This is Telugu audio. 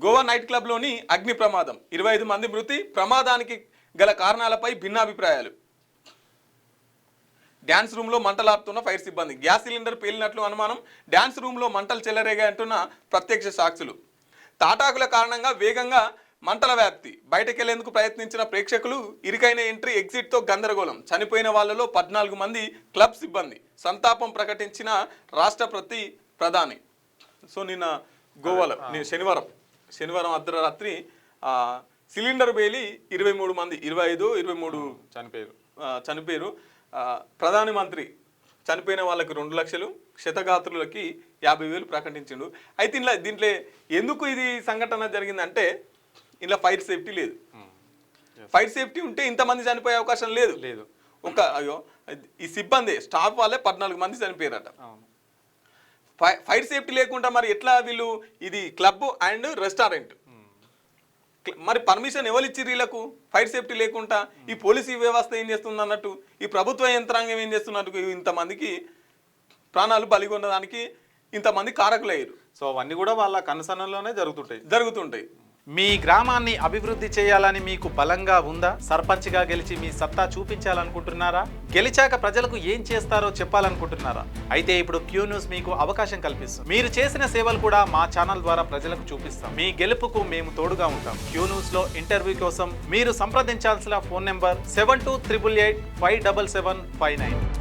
గోవా నైట్ క్లబ్లోని అగ్ని ప్రమాదం 25 మంది మృతి ప్రమాదానికి గల కారణాలపై భిన్నాభిప్రాయాలు డ్యాన్స్ రూమ్లో మంటలాపుతున్న ఫైర్ సిబ్బంది గ్యాస్ సిలిండర్ పేలినట్లు అనుమానం డ్యాన్స్ రూమ్లో మంటలు చెలరేగాయంటున్న ప్రత్యక్ష సాక్షులు తాటాకుల కారణంగా వేగంగా మంటల వ్యాప్తి బయటకెళ్లేందుకు ప్రయత్నించిన ప్రేక్షకులు ఇరుకైన ఎంట్రీ ఎగ్జిట్తో గందరగోళం చనిపోయిన వాళ్ళలో 14 మంది క్లబ్ సిబ్బంది సంతాపం ప్రకటించిన రాష్ట్ర ప్రధాని సో నిన్న గోవాలో శనివారం అర్ధరాత్రి సిలిండర్ పేలి 23 మంది 23 చనిపోయారు ప్రధానమంత్రి చనిపోయిన వాళ్ళకి 2 లక్షలు క్షతగాత్రులకి 50,000 ప్రకటించిండు అయితే దీంట్లో ఎందుకు ఇది సంఘటన జరిగిందంటే ఇలా ఫైర్ సేఫ్టీ లేదు ఫైర్ సేఫ్టీ ఉంటే ఇంతమంది చనిపోయే అవకాశం లేదు ఈ సిబ్బంది స్టాఫ్ వాళ్ళే 14 మంది చనిపోయారట ఫైర్ సేఫ్టీ లేకుండా మరి ఎట్లా వీళ్ళు ఇది క్లబ్ అండ్ రెస్టారెంట్ మరి పర్మిషన్ ఎవరు ఇచ్చి వీళ్ళకు ఫైర్ సేఫ్టీ లేకుండా ఈ పోలీసు వ్యవస్థ ఏం చేస్తుంది అన్నట్టు ఈ ప్రభుత్వ యంత్రాంగం ఏం చేస్తున్నట్టు ఇంతమందికి ప్రాణాలు బలిగొనడానికి ఇంతమంది కారకులయ్యారు సో అవన్నీ కూడా వాళ్ళ కన్సర్న్లోనే జరుగుతుంటాయి మీ గ్రామాన్ని అభివృద్ధి చేయాలని మీకు బలంగా ఉందా సర్పంచ్గా గెలిచి మీ సత్తా చూపించాలనుకుంటున్నారా గెలిచాక ప్రజలకు ఏం చేస్తారో చెప్పాలనుకుంటున్నారా అయితే ఇప్పుడు క్యూ న్యూస్ మీకు అవకాశం కల్పిస్తుంది మీరు చేసిన సేవలు కూడా మా ఛానల్ ద్వారా ప్రజలకు చూపిస్తాం మీ గెలుపుకు మేము తోడుగా ఉంటాం క్యూ న్యూస్ లో ఇంటర్వ్యూ కోసం మీరు సంప్రదించాల్సిన ఫోన్ నెంబర్ 7288857759